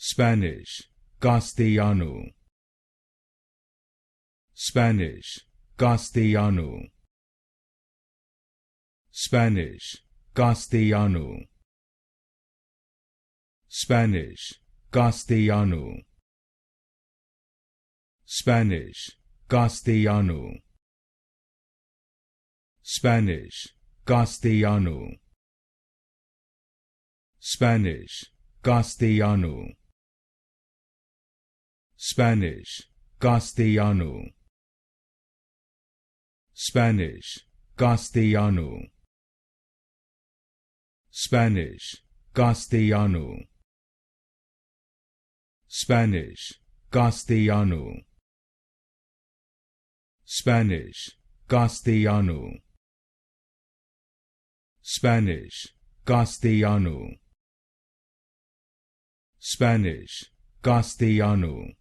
Spanish, Castellano. Spanish, Castellano. Spanish, Castellano. Spanish, Castellano. Spanish, Castellano. Spanish, Castellano. Spanish, Castellano. Spanish, Castellano. Spanish, Castellano. Spanish, Castellano. Spanish, Castellano. Spanish, Castellano. Spanish, Castellano. Spanish, Castellano.